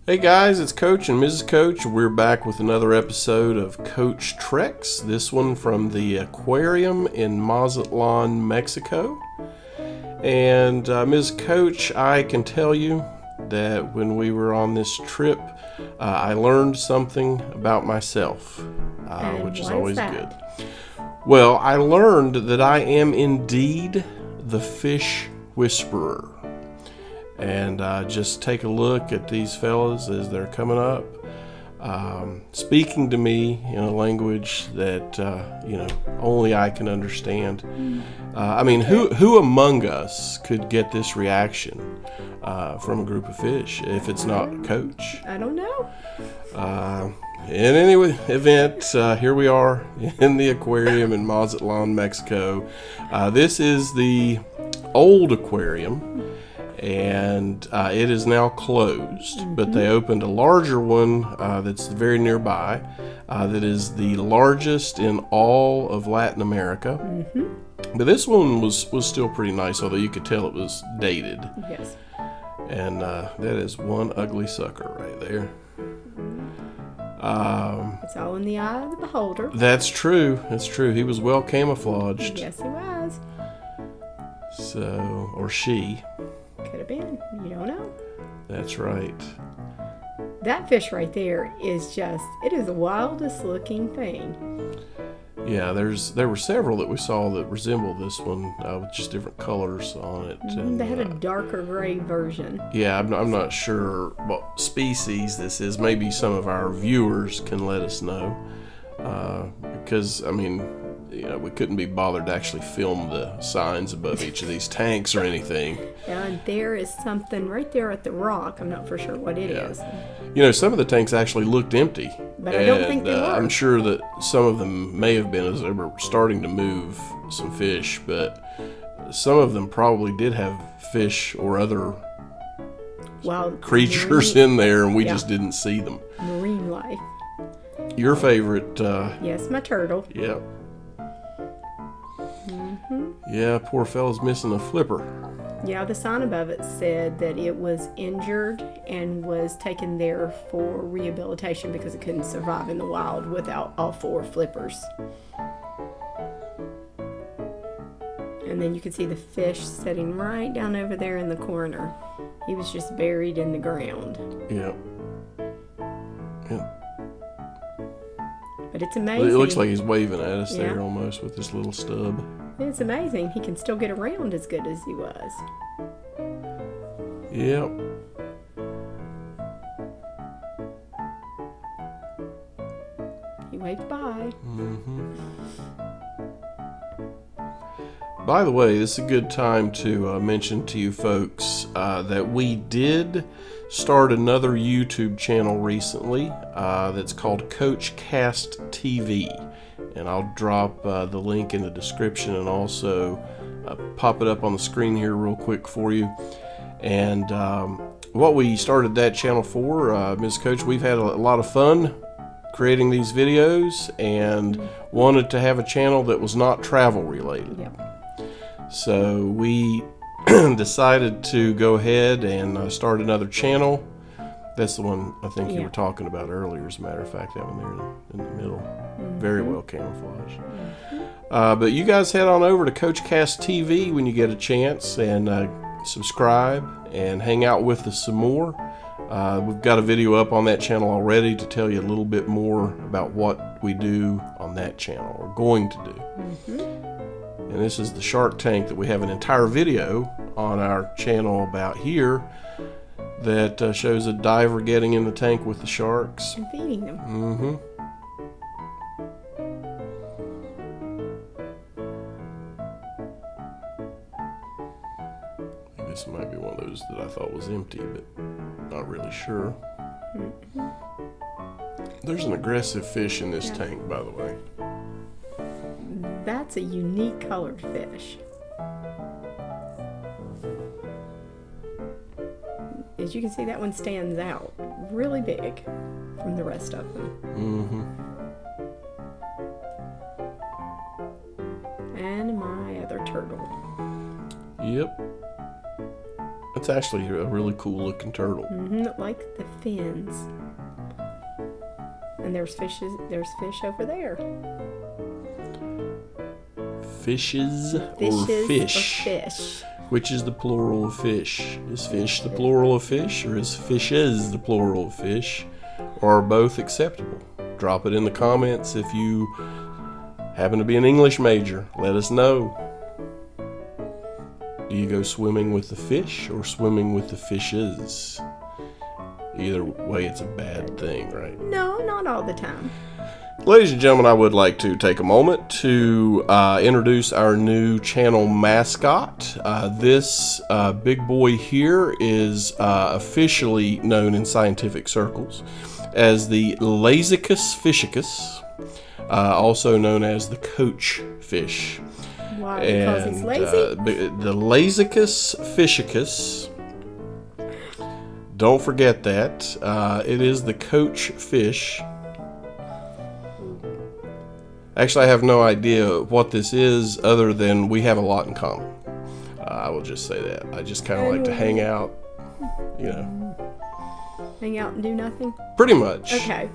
Hey guys, it's Coach and Mrs. Coach. We're back with another episode of Coach Treks. This one from the Aquarium in Mazatlan, Mexico. And Ms. Coach, I can tell you that when we were on this trip, I learned something about myself, which is always good. Well, I learned that I am indeed the fish whisperer. And just take a look at these fellas as they're coming up, speaking to me in a language that only I can understand. I mean, who among us could get this reaction from a group of fish if it's not Coach? I don't know. In any event, here we are in the aquarium in Mazatlan, Mexico. This is the old aquarium. And it is now closed, but they opened a larger one that's very nearby, that is the largest in all of Latin America. But this one was still pretty nice, although you could tell it was dated. Yes. And that is one ugly sucker right there. It's all in the eye of the beholder. That's true. That's true. He was well camouflaged. Yes, he was. So, or she. Could have been. You don't know. That's right. That fish right there is it is the wildest looking thing. Yeah, there were several that we saw that resembled this one with just different colors on it. And, they had a darker gray version. Yeah, I'm not sure what species this is. Maybe some of our viewers can let us know. Because, I mean, we couldn't be bothered to actually film the signs above each of these tanks or anything. Yeah, and there is something right there at the rock. I'm not for sure what it is. Some of the tanks actually looked empty. But I don't think they were. I'm sure that some of them may have been as they were starting to move some fish, but some of them probably did have fish or other wild creatures in there, and we just didn't see them. Marine life. Your favorite? Yes, my turtle. Yep. Yeah, poor fella's missing a flipper. Yeah, the sign above it said that it was injured and was taken there for rehabilitation because it couldn't survive in the wild without all 4 flippers. And then you can see the fish sitting right down over there in the corner. He was just buried in the ground. Yep. But it's amazing. It looks like he's waving at us there almost with this little stub. It's amazing. He can still get around as good as he was. Yep. He waved bye. By the way, this is a good time to mention to you folks that we did start another YouTube channel recently that's called CoachCastTV. And I'll drop the link in the description and also pop it up on the screen here real quick for you. And what we started that channel for, Ms. Coach, we've had a lot of fun creating these videos and wanted to have a channel that was not travel related. Yep. So we decided to go ahead and start another channel. That's the one I think you were talking about earlier, as a matter of fact, that one there in the middle. Very well camouflaged. But you guys head on over to CoachCastTV when you get a chance and subscribe and hang out with us some more. We've got a video up on that channel already to tell you a little bit more about what we do on that channel, or going to do. And this is the shark tank that we have an entire video on our channel about here that shows a diver getting in the tank with the sharks. And feeding them. This might be one of those that I thought was empty, but not really sure. There's an aggressive fish in this tank, by the way. That's a unique colored fish. As you can see, that one stands out really big from the rest of them. And my other turtle. Yep. It's actually a really cool looking turtle. Like the fins. And there's fish over there. Fishes or fish? Or fish. Which is the plural of fish? Is fish the plural of fish, or is fishes the plural of fish? Or are both acceptable? Drop it in the comments if you happen to be an English major. Let us know. Do you go swimming with the fish or swimming with the fishes? Either way, it's a bad thing, right? No, not all the time. Ladies and gentlemen, I would like to take a moment to introduce our new channel mascot. This big boy here is officially known in scientific circles as the Lazicus fishicus, also known as the coach fish. Why? Because he's lazy? The Lazicus fishicus. Don't forget that. It is the coach fish. Actually, I have no idea what this is other than we have a lot in common. I will just say that. I just kind of like to hang out, Hang out and do nothing? Pretty much. Okay.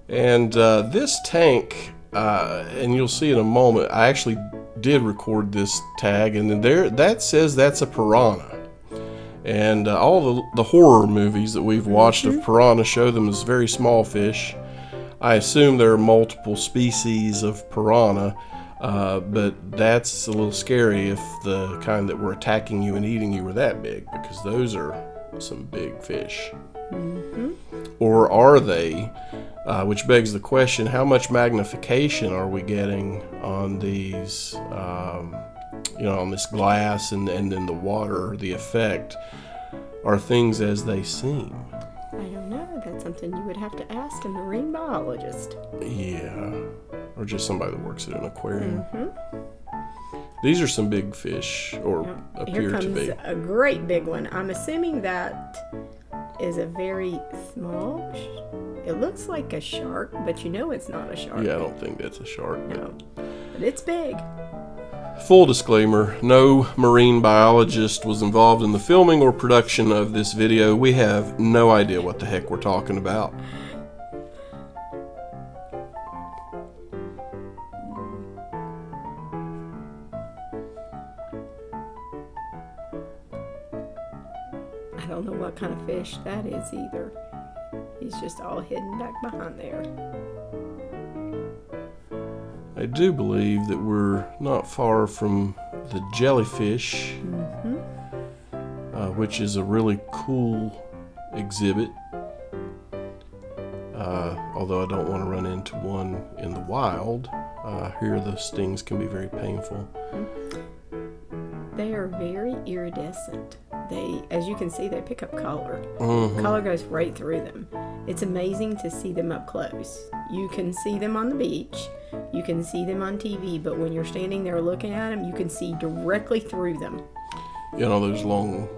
And this tank, and you'll see in a moment, I actually did record this tag, and then that says that's a piranha. And all the horror movies that we've watched of piranha show them as very small fish. I assume there are multiple species of piranha, but that's a little scary if the kind that were attacking you and eating you were that big, because those are some big fish. Or are they? Which begs the question, how much magnification are we getting on these, on this glass and then the water, the effect? Are things as they seem? I don't know. That's something you would have to ask a marine biologist. Yeah. Or just somebody that works at an aquarium. These are some big fish, or appear to be. Here comes a great big one. I'm assuming that is a very small... It looks like a shark, but it's not a shark. Yeah, I don't think that's a shark. No, but it's big. Full disclaimer, no marine biologist was involved in the filming or production of this video. We have no idea what the heck we're talking about. I don't know what kind of fish that is either. He's just all hidden back behind there. I do believe that we're not far from the jellyfish, which is a really cool exhibit. Although I don't want to run into one in the wild. Here the stings can be very painful. They are very iridescent. As you can see, they pick up color. Color goes right through them. It's amazing to see them up close. You can see them on the beach. You can see them on TV, but when you're standing there looking at them, you can see directly through them. Those long,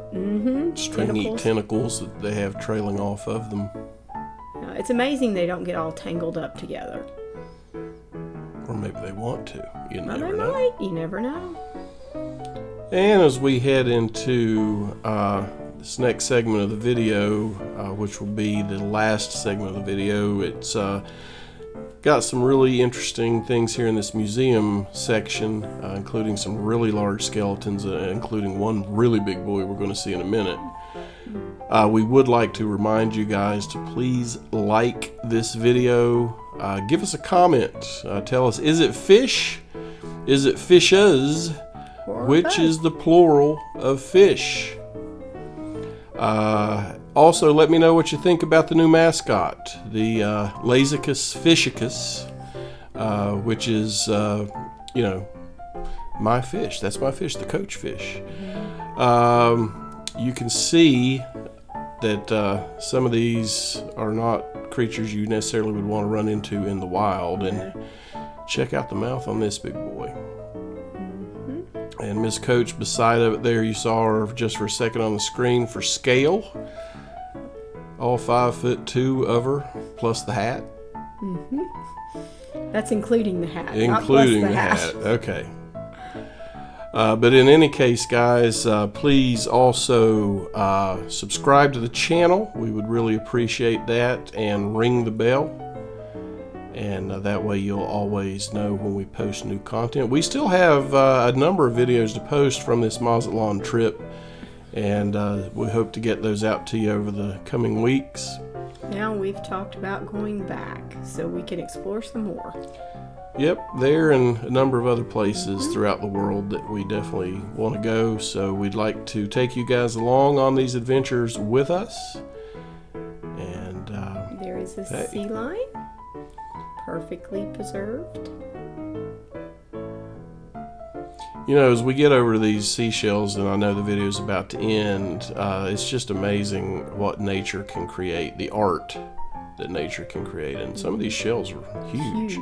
stringy tentacles that they have trailing off of them. It's amazing they don't get all tangled up together. Or maybe they want to. You never know. know. You never know. And as we head into this next segment of the video, which will be the last segment of the video, it's got some really interesting things here in this museum section, including some really large skeletons, including one really big boy we're going to see in a minute. We would like to remind you guys to please like this video. Give us a comment. Tell us, is it fish? Is it fishes? Which is the plural of fish? Also, let me know what you think about the new mascot, the Lazicus fishicus, which is, my fish. That's my fish, the coach fish. You can see that some of these are not creatures you necessarily would want to run into in the wild. And check out the mouth on this big boy. And Miss Coach, beside of it there, you saw her just for a second on the screen for scale. All 5'2" of her, plus the hat. That's including the hat. Including the hat. Okay. But in any case, guys, please also subscribe to the channel. We would really appreciate that, and ring the bell. And that way you'll always know when we post new content. We still have a number of videos to post from this Mazatlan trip, and we hope to get those out to you over the coming weeks. Now we've talked about going back so we can explore some more. Yep, there and a number of other places throughout the world that we definitely want to go. So we'd like to take you guys along on these adventures with us. And there is a sea lion, perfectly preserved. You know, as we get over to these seashells, and I know the video's about to end, it's just amazing what nature can create, the art that nature can create. And some of these shells are huge.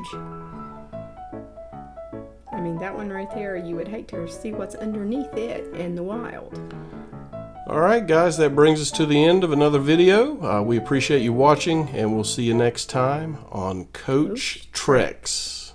I mean, that one right there, you would hate to see what's underneath it in the wild. All right, guys, that brings us to the end of another video. We appreciate you watching, and we'll see you next time on Coach Treks.